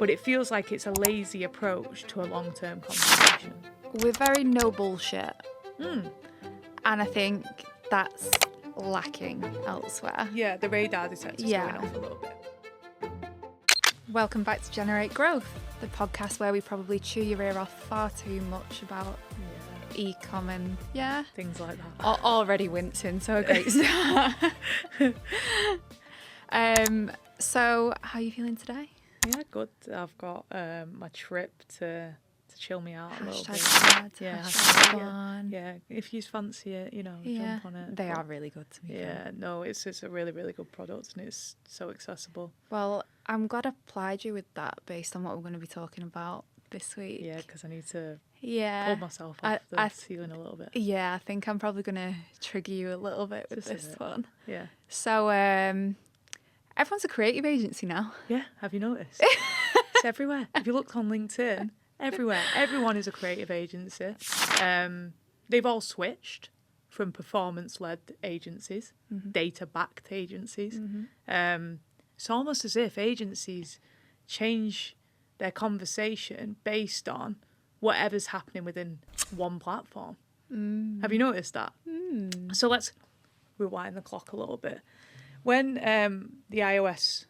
but it feels like it's a lazy approach to a long-term conversation. We're very no bullshit. Mm. And I think that's lacking elsewhere. Yeah, the radar detector's going off a little bit. Welcome back to Generate Growth, the podcast where we probably chew your ear off far too much about e-com and things like that. Already wincing, so a great start. So how are you feeling today? Yeah, good. I've got my trip to chill me out a little bit. Sad, yeah. If you fancy it, jump on it. They are really good to me. Yeah, no, it's a really, really good product and it's so accessible. Well, I'm glad I applied you with that based on what we're going to be talking about this week. Yeah, because I need to pull myself off the ceiling a little bit. Yeah, I think I'm probably going to trigger you a little bit with this one. Yeah. So, everyone's a creative agency now. Yeah, have you noticed? It's everywhere. If you look on LinkedIn, everywhere. Everyone is a creative agency. They've all switched from performance-led agencies, data-backed agencies. It's almost as if agencies change their conversation based on whatever's happening within one platform. Have you noticed that? So let's rewind the clock a little bit. When the iOS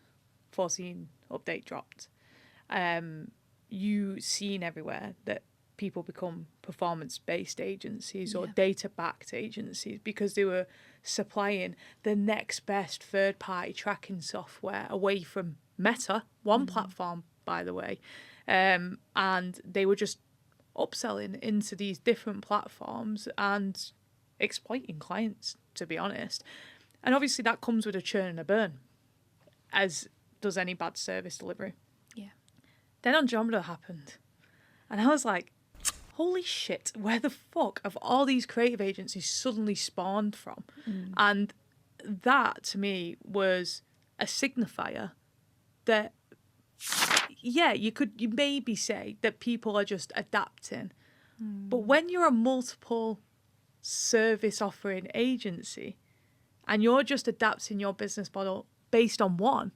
14 update dropped, you seen everywhere that people become performance-based agencies or data-backed agencies because they were supplying the next best third-party tracking software away from Meta, one platform, by the way, and they were just upselling into these different platforms and exploiting clients, to be honest. And obviously that comes with a churn and a burn, as does any bad service delivery. Yeah. Then Andromeda happened. And I was like, holy shit, where the fuck have all these creative agencies suddenly spawned from? And that, to me, was a signifier that, you maybe say that people are just adapting. But when you're a multiple service offering agency and you're just adapting your business model based on one,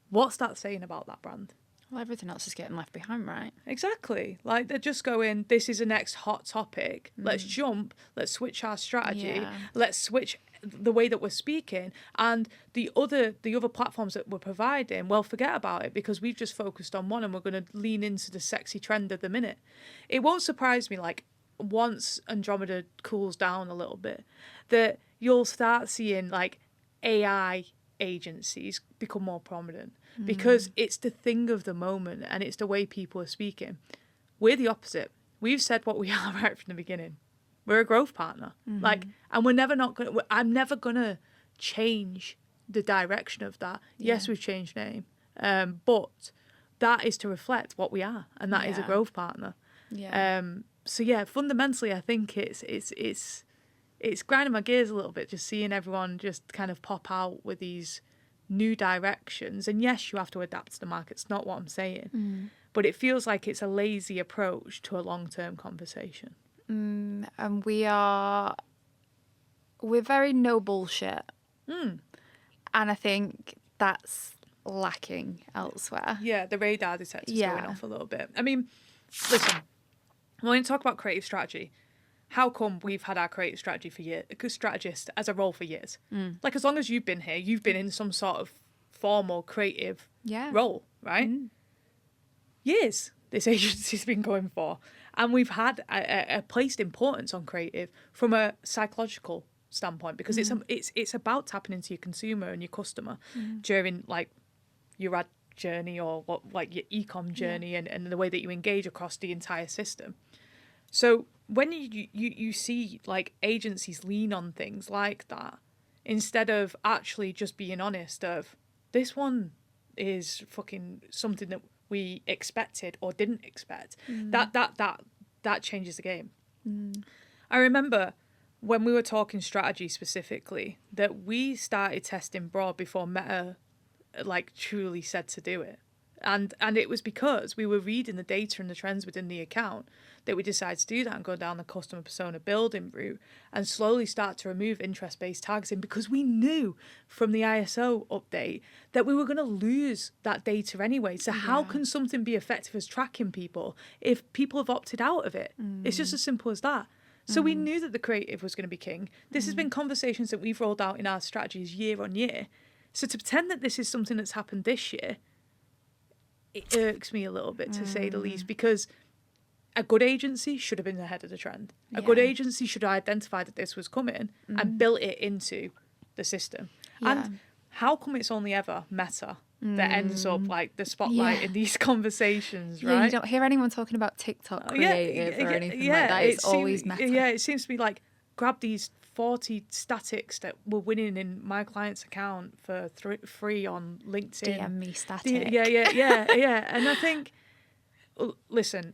what's that saying about that brand? Well, everything else is getting left behind, right? Exactly. Like, they're just going, this is the next hot topic. Let's jump. Let's switch our strategy. Yeah. Let's switch the way that we're speaking. And the other platforms that we're providing, well, forget about it because we've just focused on one and we're going to lean into the sexy trend of the minute. It won't surprise me, like, once Andromeda cools down a little bit, that you'll start seeing, like, AI agencies become more prominent because it's the thing of the moment and it's the way people are speaking. We're the opposite. We've said what we are right from the beginning. We're a growth partner. And I'm never gonna change the direction of that. Yes, we've changed name, but that is to reflect what we are, and that is a growth partner. Fundamentally I think it's grinding my gears a little bit just seeing everyone just kind of pop out with these new directions. And yes, you have to adapt to the market. It's not what I'm saying. But it feels like it's a lazy approach to a long-term conversation. And we're very no bullshit. And I think that's lacking elsewhere. Yeah, the radar detector's going off a little bit. I mean, listen, when you talk about creative strategy, how come we've had our creative strategy for years, strategist as a role for years? Like, as long as you've been here, you've been in some sort of formal creative role, right? Years this agency's been going for. And we've had a placed importance on creative from a psychological standpoint because it's about tapping into your consumer and your customer during, like, your ad journey or your e-com journey and the way that you engage across the entire system. So when you see, like, agencies lean on things like that, instead of actually just being honest of, this one is fucking something that we expected or didn't expect, that changes the game. I remember when we were talking strategy specifically, that we started testing broad before Meta, like, truly said to do it. And it was because we were reading the data and the trends within the account that we decided to do that and go down the customer persona building route and slowly start to remove interest-based targeting, because we knew from the ISO update that we were going to lose that data anyway. So how can something be effective as tracking people if people have opted out of it? It's just as simple as that. So we knew that the creative was going to be king. This has been conversations that we've rolled out in our strategies year on year. So to pretend that this is something that's happened this year, it irks me a little bit, to say the least, because a good agency should have been ahead of the trend. A good agency should have identified that this was coming and built it into the system. And how come it's only ever Meta that ends up like the spotlight in these conversations, right? Yeah, you don't hear anyone talking about TikTok creative or anything like that. It's always Meta. Yeah, it seems to be like, grab these 40 statics that were winning in my client's account for free on LinkedIn. DM me static. Yeah. And I think, listen,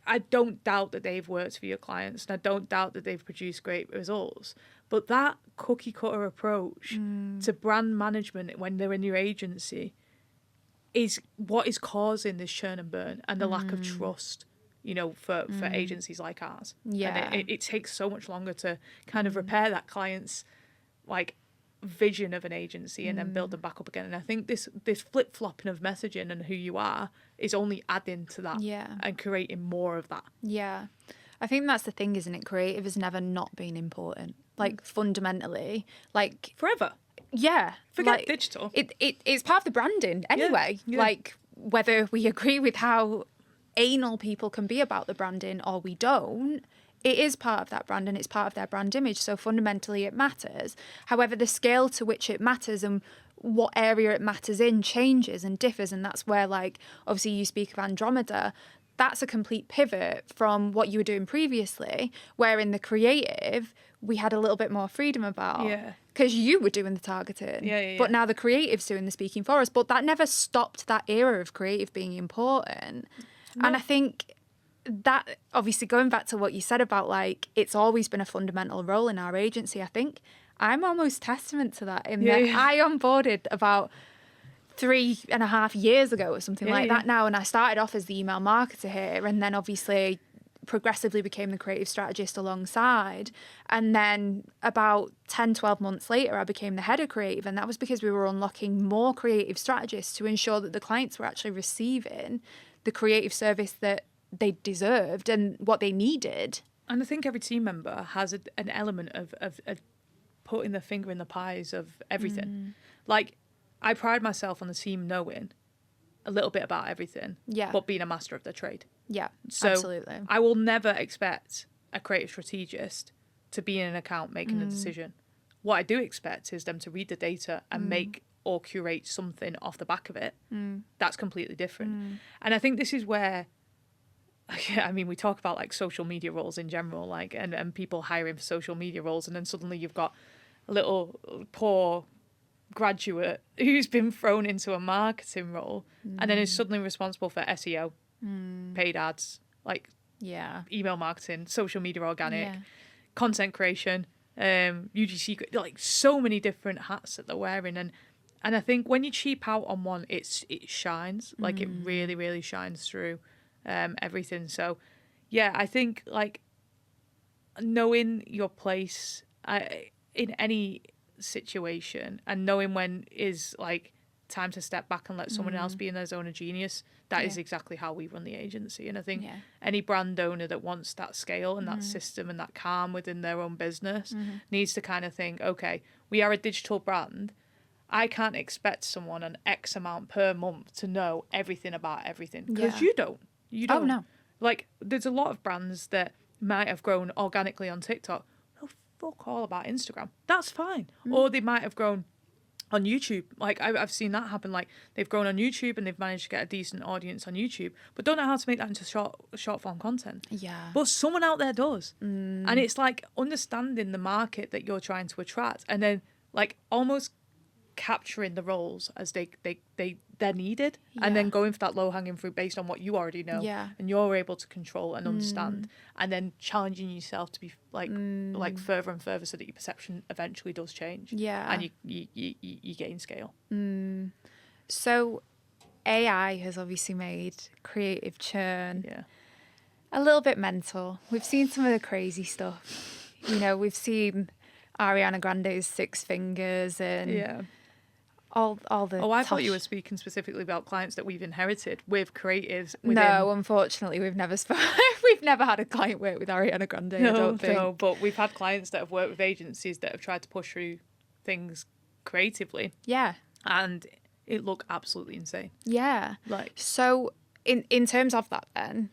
I don't doubt that they've worked for your clients, and I don't doubt that they've produced great results. But that cookie cutter approach to brand management when they're in your agency is what is causing this churn and burn and the lack of trust, you know, for agencies like ours. Yeah. And it takes so much longer to kind of repair that client's like vision of an agency and then build them back up again. And I think this flip-flopping of messaging and who you are is only adding to that and creating more of that. Yeah. I think that's the thing, isn't it? Creative has never not been important. Like, fundamentally. Like, forever. Yeah. Forget like, digital. It's part of the branding anyway. Yeah. Like, whether we agree with how anal people can be about the branding or we don't, it is part of that brand and it's part of their brand image. So fundamentally it matters. However, the scale to which it matters and what area it matters in changes and differs. And that's where, like, obviously you speak of Andromeda. That's a complete pivot from what you were doing previously, where in the creative, we had a little bit more freedom about. Yeah. Because you were doing the targeting. Yeah. But now the creative's doing the speaking for us. But that never stopped that era of creative being important. No. And I think that, obviously, going back to what you said about, like, it's always been a fundamental role in our agency, I think I'm almost testament to that in that I onboarded about 3.5 years ago or something like that now. And I started off as the email marketer here and then obviously progressively became the creative strategist alongside. And then about 10, 12 months later, I became the head of creative. And that was because we were unlocking more creative strategists to ensure that the clients were actually receiving the creative service that they deserved and what they needed. And I think every team member has an element of putting their finger in the pies of everything. Like, I pride myself on the team knowing a little bit about everything, but being a master of their trade. Yeah, so absolutely. I will never expect a creative strategist to be in an account making a decision. What I do expect is them to read the data and make or curate something off the back of it. That's completely different. And I think this is where, I mean, we talk about like social media roles in general, like, and people hiring for social media roles, and then suddenly you've got a little poor graduate who's been thrown into a marketing role and then is suddenly responsible for SEO, paid ads, like email marketing, social media organic, content creation, UGC, like so many different hats that they're wearing. And I think when you cheap out on one, it shines, like it really, really shines through everything. So yeah, I think like knowing your place in any situation and knowing when is like time to step back and let someone else be in their zone of genius, that is exactly how we run the agency. And I think any brand owner that wants that scale and that system and that calm within their own business needs to kind of think, okay, we are a digital brand. I can't expect someone an X amount per month to know everything about everything, because you don't. Oh, no. Like, there's a lot of brands that might have grown organically on TikTok. Fuck all about Instagram. That's fine. Or they might have grown on YouTube. Like, I've seen that happen. Like, they've grown on YouTube and they've managed to get a decent audience on YouTube, but don't know how to make that into short form content. Yeah. But someone out there does. And it's like understanding the market that you're trying to attract and then like almost capturing the roles as they're needed, and then going for that low-hanging fruit based on what you already know and you're able to control and understand, and then challenging yourself to be like further and further so that your perception eventually does change and you gain scale. So AI has obviously made creative churn a little bit mental. We've seen some of the crazy stuff. You know, we've seen Ariana Grande's 6 fingers and all the... Oh, I thought you were speaking specifically about clients that we've inherited with creatives within... No, unfortunately, we've never had a client work with Ariana Grande, I don't think. No, but we've had clients that have worked with agencies that have tried to push through things creatively. Yeah. And it looked absolutely insane. Yeah. Like, so in terms of that then,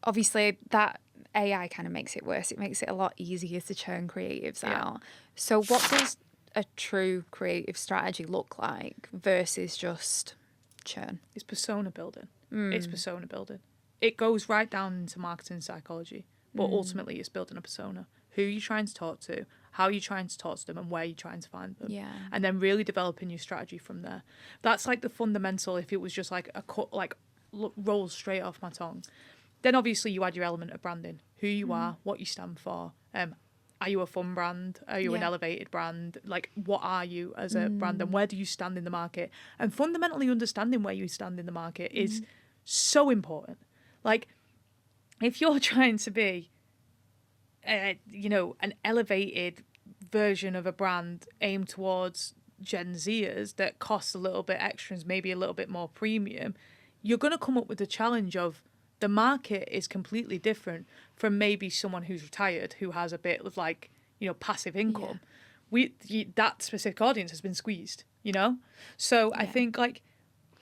obviously that AI kind of makes it worse. It makes it a lot easier to churn creatives out. So what does a true creative strategy look like versus just churn? It's persona building. It's persona building. It goes right down into marketing psychology, but ultimately it's building a persona. Who you're trying to talk to, how you're trying to talk to them, and where you're trying to find them. Yeah. And then really developing your strategy from there. That's like the fundamental. If it was just like a cut, like rolls straight off my tongue, then obviously you add your element of branding, who you are, what you stand for. Are you a fun brand? Are you an elevated brand? Like, what are you as a brand, and where do you stand in the market? And fundamentally understanding where you stand in the market is so important. Like, if you're trying to be, an elevated version of a brand aimed towards Gen Zers that costs a little bit extra and maybe a little bit more premium, you're going to come up with the challenge of the market is completely different from maybe someone who's retired who has a bit of like, passive income. That specific audience has been squeezed, So I think like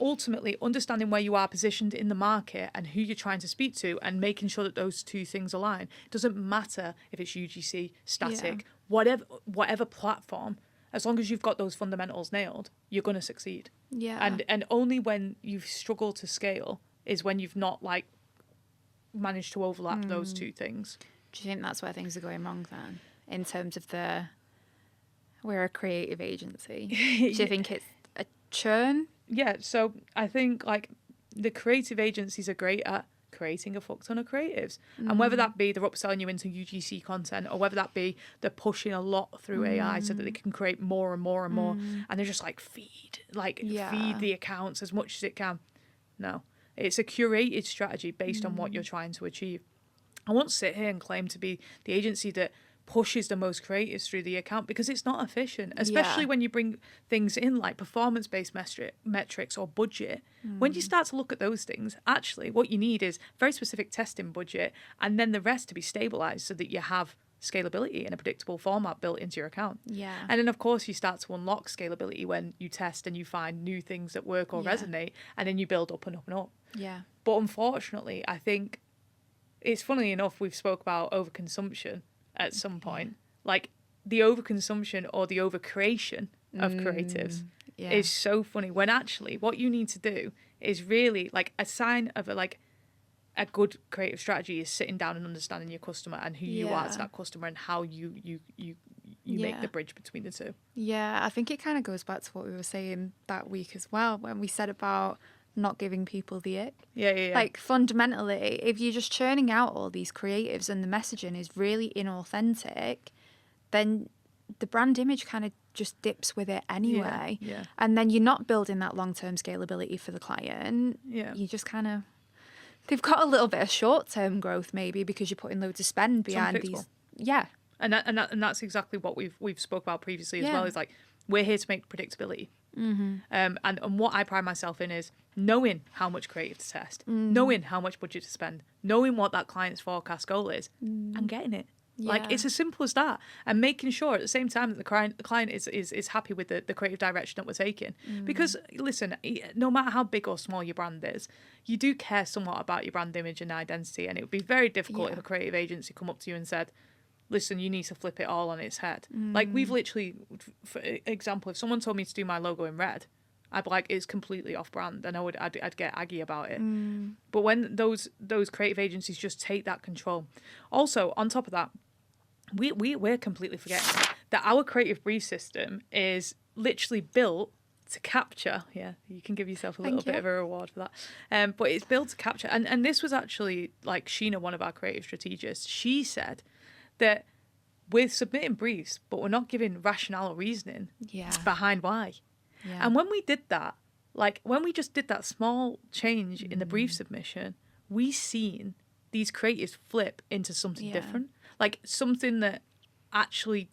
ultimately understanding where you are positioned in the market and who you're trying to speak to and making sure that those two things align. It doesn't matter if it's UGC, static, whatever platform, as long as you've got those fundamentals nailed, you're going to succeed. Yeah. And only when you've struggled to scale is when you've not like managed to overlap those two things. Do you think that's where things are going wrong then, in terms of we're a creative agency? Do you think it's a churn? Yeah, so I think like the creative agencies are great at creating a fuck ton of creatives. And whether that be they're upselling you into UGC content, or whether that be they're pushing a lot through AI so that they can create more and more and more, and they're just like feed the accounts as much as it can. No. It's a curated strategy based on what you're trying to achieve. I won't sit here and claim to be the agency that pushes the most creatives through the account, because it's not efficient, especially when you bring things in like performance-based metrics or budget. When you start to look at those things, actually what you need is very specific testing budget, and then the rest to be stabilized so that you have scalability in a predictable format built into your account. Yeah. And then of course you start to unlock scalability when you test and you find new things that work or resonate, and then you build up and up and up. Yeah. But unfortunately, I think it's funny enough, we've spoke about overconsumption at some point. Like the overconsumption or the overcreation of creatives is so funny, when actually what you need to do is really like a sign of a good creative strategy is sitting down and understanding your customer and who you are to that customer, and how you make the bridge between the two. Yeah, I think it kind of goes back to what we were saying that week as well, when we said about not giving people the ick. Yeah. Like fundamentally, if you're just churning out all these creatives and the messaging is really inauthentic, then the brand image kind of just dips with it anyway. Yeah. And then you're not building that long-term scalability for the client. Yeah. You just kind of... They've got a little bit of short-term growth maybe because you're putting loads of spend behind these. Yeah. And that's exactly what we've spoke about previously as well. Is like, we're here to make predictability. And what I pride myself in is knowing how much creative to test, knowing how much budget to spend, knowing what that client's forecast goal is, and getting it. Like, it's as simple as that, and making sure at the same time that the client is happy with the creative direction that we're taking. Because listen, no matter how big or small your brand is, you do care somewhat about your brand image and identity, and it would be very difficult if a creative agency come up to you and said, listen, you need to flip it all on its head. Like, we've literally, for example, if someone told me to do my logo in red, I'd be like, it's completely off brand, and I'd get aggy about it. But when those creative agencies just take that control. Also, on top of that, we're completely forgetting that our creative brief system is literally built to capture. Yeah, you can give yourself a little bit of a reward for that. But it's built to capture. And this was actually like Sheena, one of our creative strategists. She said that we're submitting briefs, but we're not giving rationale or reasoning behind why. Yeah. And when we did that, Like, when we just did that small change in the brief submission, we seen these creatives flip into something different. Like, something that actually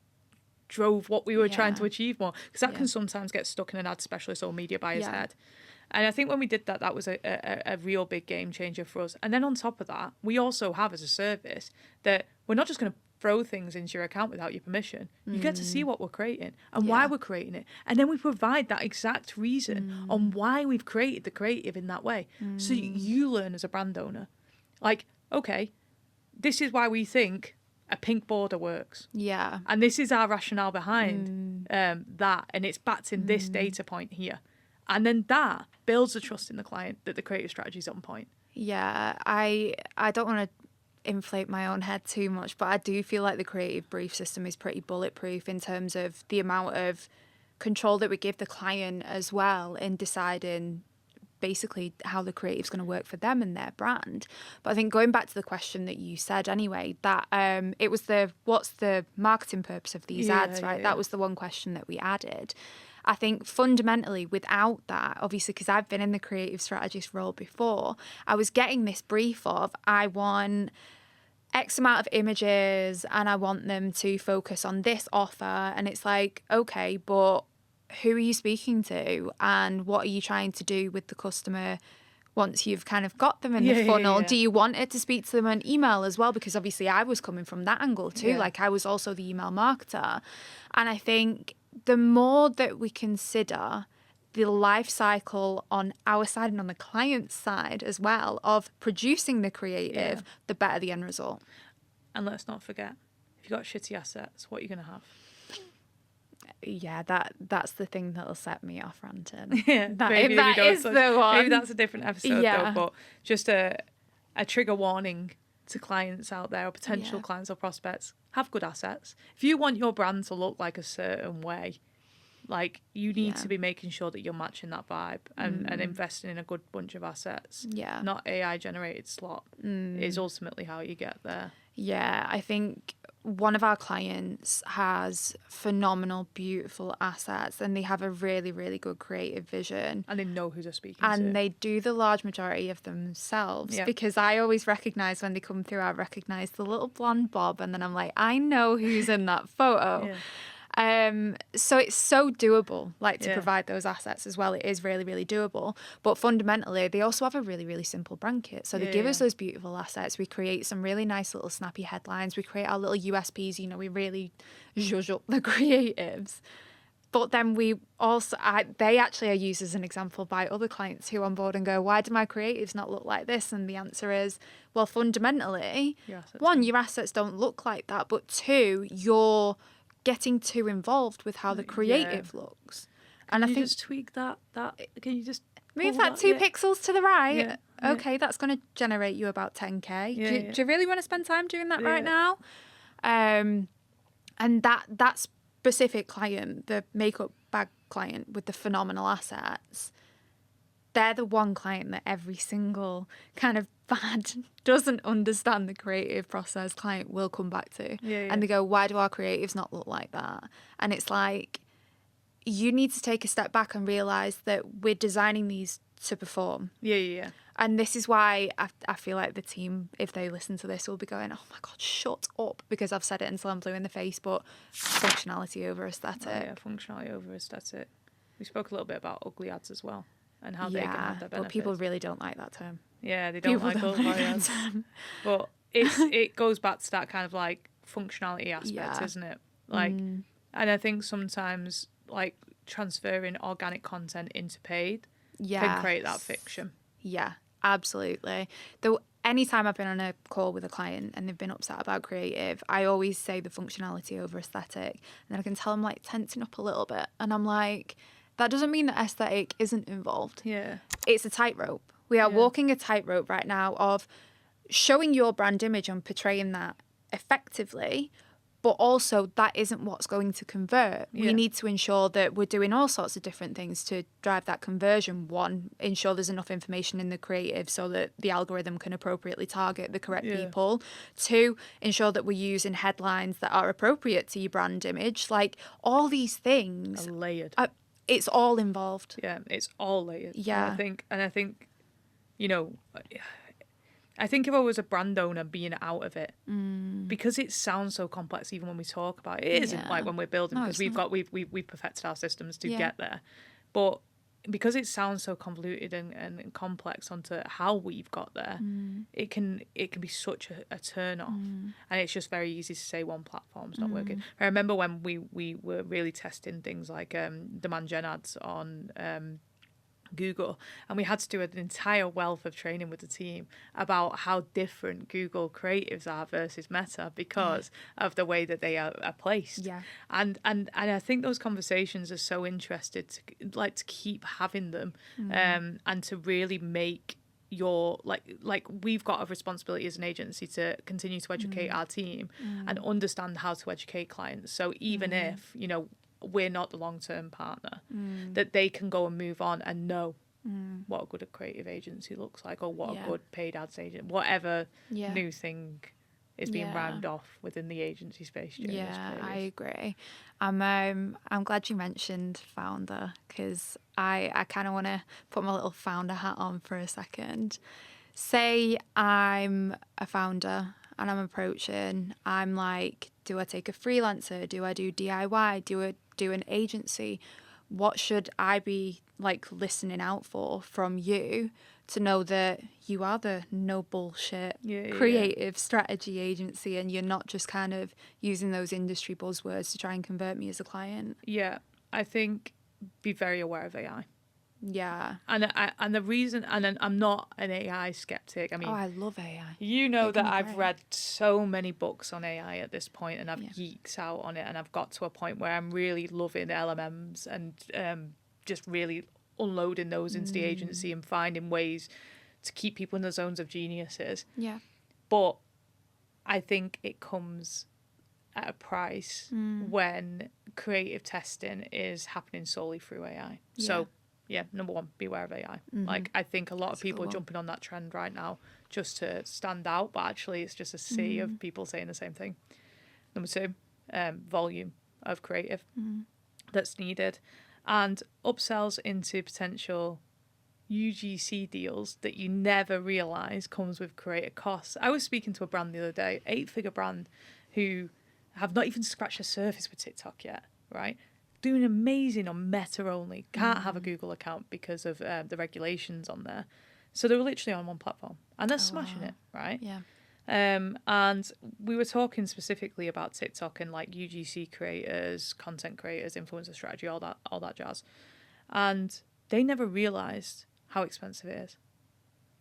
drove what we were trying to achieve more. Because that can sometimes get stuck in an ad specialist or media buyer's head. And I think when we did that, that was a real big game changer for us. And then on top of that, we also have as a service that we're not just going to throw things into your account without your permission. You get to see what we're creating and why we're creating it. And then we provide that exact reason on why we've created the creative in that way. So you learn as a brand owner, like, okay, this is why we think a pink border works. Yeah. And this is our rationale behind that. And it's backed in this data point here. And then that builds the trust in the client that the creative strategy is on point. Yeah, I don't want to inflate my own head too much, but I do feel like the creative brief system is pretty bulletproof in terms of the amount of control that we give the client as well in deciding basically how the creative is going to work for them and their brand. But I think going back to the question that you said anyway, that it was what's the marketing purpose of these ads, right? That was the one question that we added. I think fundamentally without that, obviously, because I've been in the creative strategist role before, I was getting this brief of, I want X amount of images and I want them to focus on this offer. And it's like, okay, but who are you speaking to and what are you trying to do with the customer once you've kind of got them in the funnel? Do you want it to speak to them on email as well? Because obviously I was coming from that angle too. Like, I was also the email marketer. And I think the more that we consider the life cycle on our side and on the client's side as well of producing the creative, the better the end result. And let's not forget, if you've got shitty assets, what are you going to have? Yeah, that's the thing that'll set me off ranting. Maybe that is the one. Maybe that's a different episode though, but just a trigger warning to clients out there or potential clients or prospects. Have good assets. If you want your brand to look like a certain way, like, you need to be making sure that you're matching that vibe and investing in a good bunch of assets. Yeah. Not AI generated slop is ultimately how you get there. Yeah, I think one of our clients has phenomenal, beautiful assets and they have a really, really good creative vision. And they know who they're speaking to. And they do the large majority of themselves because I always recognise when they come through, I recognise the little blonde bob and then I'm like, I know who's in that photo. So it's so doable, like, to provide those assets as well. It is really, really doable. But fundamentally, they also have a really, really simple brand kit. So they give us those beautiful assets. We create some really nice little snappy headlines. We create our little USPs. You know, we really zhuzh up the creatives. But then we also, they actually are used as an example by other clients who on board and go, why do my creatives not look like this? And the answer is, well, fundamentally, one, your assets don't look like that. But two, you're getting too involved with how the creative looks. And I think just tweak that can you just move that 2 pixels to the right? Okay, that's going to generate you about 10k. Do you really want to spend time doing that right now? And that specific client, the makeup bag client with the phenomenal assets, they're the one client that every single kind of bad, doesn't understand the creative process client will come back to. And they go, why do our creatives not look like that? And it's like, you need to take a step back and realise that we're designing these to perform. And this is why I feel like the team, if they listen to this, will be going, oh my God, shut up, because I've said it until I'm blue in the face, but functionality over aesthetic. Functionality over aesthetic. We spoke a little bit about ugly ads as well and how they can have their benefits. But people really don't like that term. Yeah, they don't like ugly ads. But it goes back to that kind of like functionality aspect, isn't it? Like, and I think sometimes like transferring organic content into paid can create that fiction. Yeah, absolutely. Though anytime I've been on a call with a client and they've been upset about creative, I always say the functionality over aesthetic. And then I can tell them like tensing up a little bit. And I'm like, that doesn't mean that aesthetic isn't involved. It's a tightrope. We are walking a tightrope right now of showing your brand image and portraying that effectively, but also that isn't what's going to convert. We need to ensure that we're doing all sorts of different things to drive that conversion. One, ensure there's enough information in the creative so that the algorithm can appropriately target the correct people. Two, ensure that we're using headlines that are appropriate to your brand image. Like, all these things are layered. it's all involved. Yeah, it's all layers. Yeah. And I think, you know, I think if I was a brand owner being out of it, because it sounds so complex even when we talk about it, it isn't like when we're building, because we've perfected our systems to get there. But because it sounds so convoluted and complex onto how we've got there, it can be such a turn off. And it's just very easy to say one platform's not working. I remember when we were really testing things like demand gen ads on Google, and we had to do an entire wealth of training with the team about how different Google creatives are versus Meta because of the way that they are placed. And I think those conversations are so interested to keep having them, and to really make your like we've got a responsibility as an agency to continue to educate our team and understand how to educate clients. So even if, you know, we're not the long-term partner, that they can go and move on and know what a good creative agency looks like, or what a good paid ads agent, whatever new thing is being rounded off within the agency space during this period. I agree. I'm glad you mentioned founder, because I kind of want to put my little founder hat on for a second. Say I'm a founder and I'm approaching, I'm like, do I take a freelancer? Do I do DIY? Do I do an agency? What should I be like listening out for from you to know that you are the no bullshit creative strategy agency, and you're not just kind of using those industry buzzwords to try and convert me as a client? Yeah, I think be very aware of AI. Yeah. And the reason, and I'm not an AI skeptic. I mean, I love AI. You know that I've read so many books on AI at this point, and I've geeked out on it, and I've got to a point where I'm really loving LMMs and just really unloading those into the agency and finding ways to keep people in the zones of geniuses. Yeah. But I think it comes at a price when creative testing is happening solely through AI. So yeah, number one, beware of AI. Like, I think a lot of people are jumping on that trend right now just to stand out, but actually it's just a sea of people saying the same thing. Number two, volume of creative that's needed, and upsells into potential UGC deals that you never realise comes with creative costs. I was speaking to a brand the other day, 8-figure brand, who have not even scratched the surface with TikTok yet, right? Doing amazing on Meta only. Can't have a Google account because of the regulations on there. So they were literally on one platform, and they're smashing it, right? Yeah. And we were talking specifically about TikTok and like UGC creators, content creators, influencer strategy, all that jazz. And they never realized how expensive it is.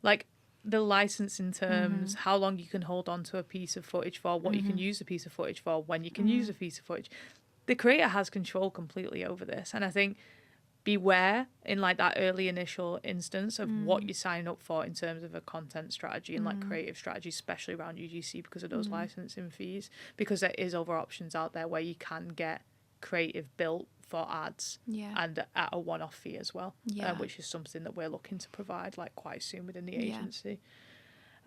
Like the licensing terms, how long you can hold on to a piece of footage for, what you can use a piece of footage for, when you can use a piece of footage. The creator has control completely over this. And I think beware in like that early initial instance of what you're signing up for in terms of a content strategy and like creative strategy, especially around UGC because of those licensing fees, because there is other options out there where you can get creative built for ads and at a one-off fee as well, which is something that we're looking to provide like quite soon within the agency.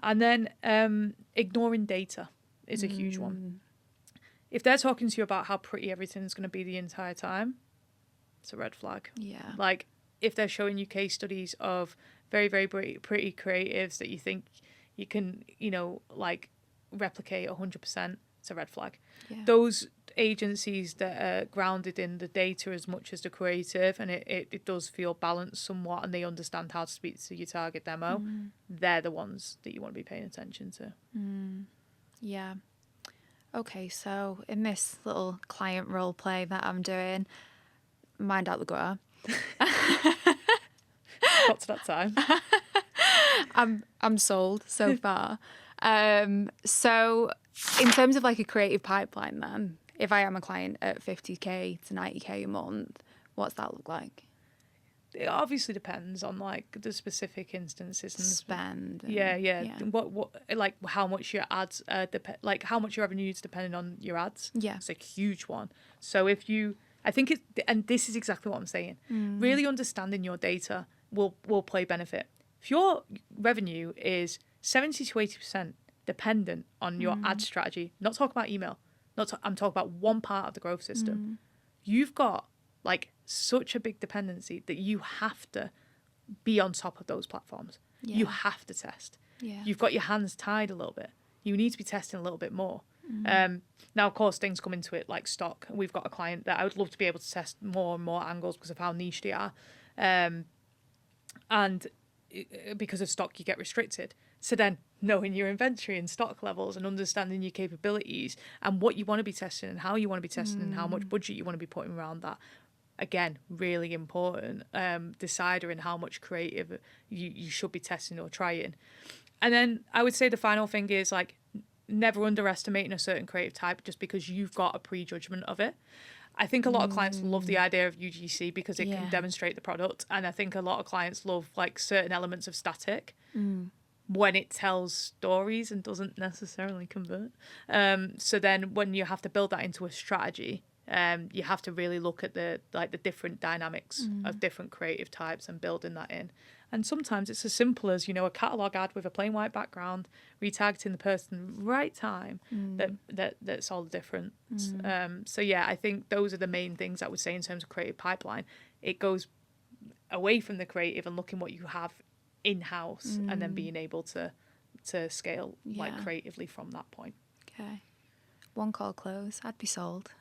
And then ignoring data is a huge one. If they're talking to you about how pretty everything's going to be the entire time, it's a red flag. Yeah. Like if they're showing you case studies of very, very pretty creatives that you think you can, you know, like replicate 100%, it's a red flag. Yeah. Those agencies that are grounded in the data as much as the creative, and it does feel balanced somewhat, and they understand how to speak to your target demo, they're the ones that you want to be paying attention to. Yeah. Okay, so in this little client role play that I'm doing, mind out the gutter. Got to that time. I'm sold so far. So in terms of like a creative pipeline then, if I am a client at 50k to 90k a month, what's that look like? It obviously depends on like the specific instances and spend. Yeah. What like how much your ads like how much your revenue is depending on your ads. Yeah, it's a huge one. So if you, I think it, and this is exactly what I'm saying. Really understanding your data will play benefit. If your revenue is 70 to 80% dependent on your ad strategy, not talking about email, I'm talking about one part of the growth system. You've got like such a big dependency that you have to be on top of those platforms. Yeah. You have to test. Yeah. You've got your hands tied a little bit. You need to be testing a little bit more. Now, of course, things come into it like stock. We've got a client that I would love to be able to test more and more angles because of how niche they are. And because of stock, you get restricted. So then knowing your inventory and stock levels and understanding your capabilities and what you want to be testing and how you want to be testing and how much budget you want to be putting around that. Again, really important decider in how much creative you should be testing or trying. And then I would say the final thing is like never underestimating a certain creative type just because you've got a prejudgment of it. I think a lot of clients love the idea of UGC because it can demonstrate the product. And I think a lot of clients love like certain elements of static when it tells stories and doesn't necessarily convert. So then when you have to build that into a strategy, you have to really look at the different dynamics of different creative types and building that in. And sometimes it's as simple as, a catalogue ad with a plain white background, retargeting the person right time. That's all the difference. So yeah, I think those are the main things I would say in terms of creative pipeline. It goes away from the creative and looking what you have in-house and then being able to scale like creatively from that point. Okay. One call close, I'd be sold.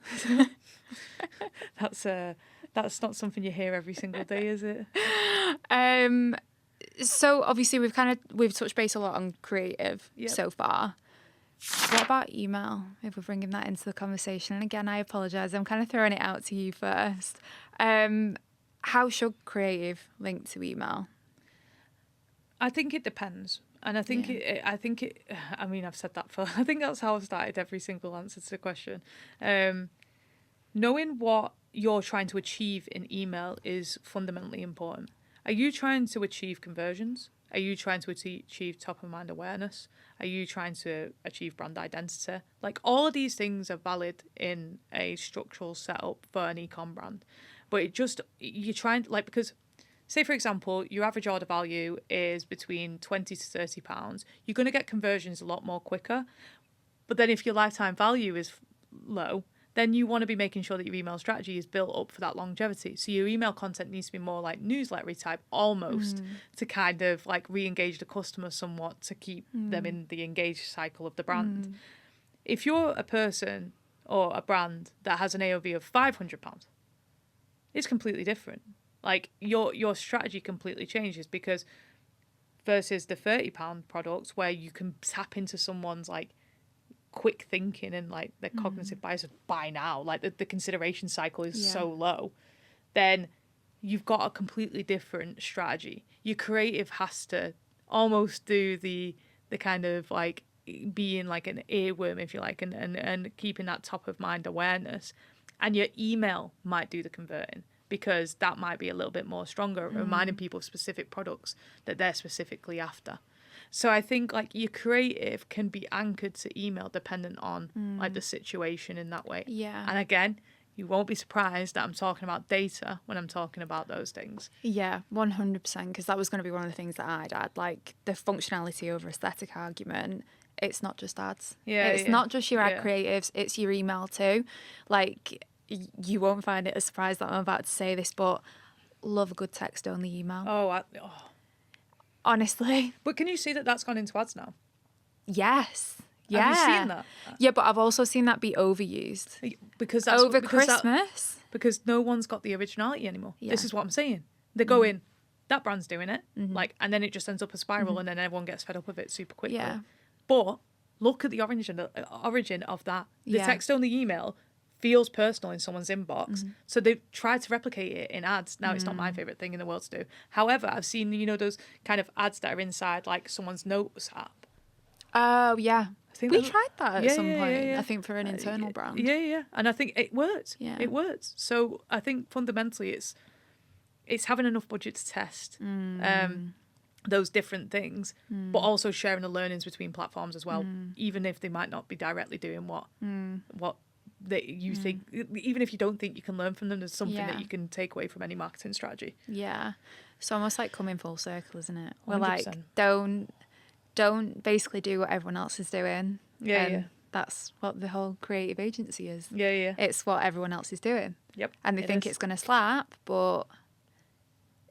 That's not something you hear every single day, is it? So obviously we've touched base a lot on creative so far. What about email, if we're bringing that into the conversation? And again, I apologise, I'm kind of throwing it out to you first. How should creative link to email? I think it depends. And I think I've said that I think that's how I've started every single answer to the question. Knowing what you're trying to achieve in email is fundamentally important. Are you trying to achieve conversions? Are you trying to achieve top of mind awareness? Are you trying to achieve brand identity? Like all of these things are valid in a structural setup for an e-com brand. But you're trying because say, for example, your average order value is between £20 to £30. You're going to get conversions a lot more quicker. But then if your lifetime value is low, then you want to be making sure that your email strategy is built up for that longevity. So your email content needs to be more like newsletter type almost to kind of like re-engage the customer somewhat to keep them in the engaged cycle of the brand. If you're a person or a brand that has an AOV of £500, it's completely different. Like your strategy completely changes because versus the £30 products where you can tap into someone's like quick thinking and like their cognitive bias of buy now, like the consideration cycle is so low, then you've got a completely different strategy. Your creative has to almost do the kind of like being like an earworm, if you like, and keeping that top of mind awareness. And your email might do the converting, because that might be a little bit more stronger, reminding people of specific products that they're specifically after. So I think like your creative can be anchored to email dependent on like the situation in that way. Yeah. And again, you won't be surprised that I'm talking about data when I'm talking about those things. Yeah, 100%, because that was going to be one of the things that I'd add, like the functionality over aesthetic argument. It's not just ads. It's not just your ad creatives, it's your email too. Like, you won't find it a surprise that I'm about to say this, but love a good text-only email. Honestly. But can you see that that's gone into ads now? Yes. Yeah. Have you seen that? Yeah, but I've also seen that be overused. Because Christmas. Because no one's got the originality anymore. Yeah. This is what I'm saying. They're going, that brand's doing it. Like, and then it just ends up a spiral and then everyone gets fed up of it super quickly. Yeah. But look at the origin of that. The text-only email feels personal in someone's inbox. So they've tried to replicate it in ads. Now, it's not my favourite thing in the world to do. However, I've seen, those kind of ads that are inside like someone's notes app. Oh, yeah. We tried that at some point, I think, for an internal brand. Yeah. And I think it works. Yeah. It works. So I think fundamentally it's having enough budget to test those different things, but also sharing the learnings between platforms as well, even if they might not be directly doing what that you think, even if you don't think you can learn from them, there's something that you can take away from any marketing strategy. Yeah. It's almost like coming full circle, isn't it? 100%. We're like, don't basically do what everyone else is doing. Yeah. that's what the whole creative agency is. Yeah. It's what everyone else is doing. Yep. And they think it's going to slap, but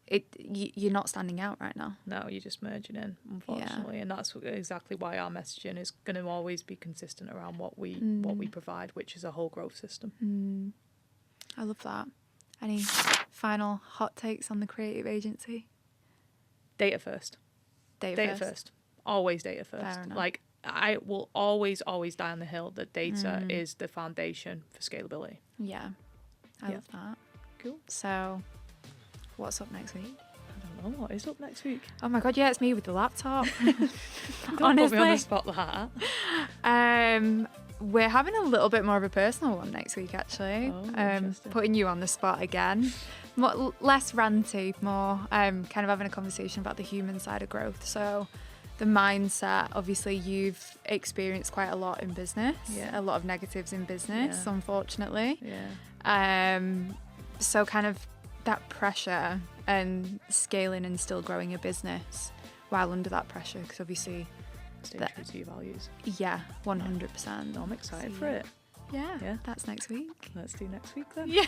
you're not standing out right now. No, you're just merging in, unfortunately. And that's exactly why our messaging is going to always be consistent around what we provide, which is a whole growth system. I love that. Any final hot takes on the creative agency? Data first. Data first. Always data first. Like, I will always die on the hill that data is the foundation for scalability. Yeah. I love that. Cool. So, what's up next week? I don't know. What is up next week? Oh my God, yeah, it's me with the laptop. Don't Honestly. put me on the spot like that. We're having a little bit more of a personal one next week, actually. Interesting. Putting you on the spot again. Less ranty, more kind of having a conversation about the human side of growth. So the mindset, obviously you've experienced quite a lot in business, a lot of negatives in business, unfortunately. So kind of that pressure and scaling and still growing a business while under that pressure, because obviously Stay true to your values. Yeah, 100%. I'm excited for it. Yeah, that's next week. Let's do next week then. Yeah.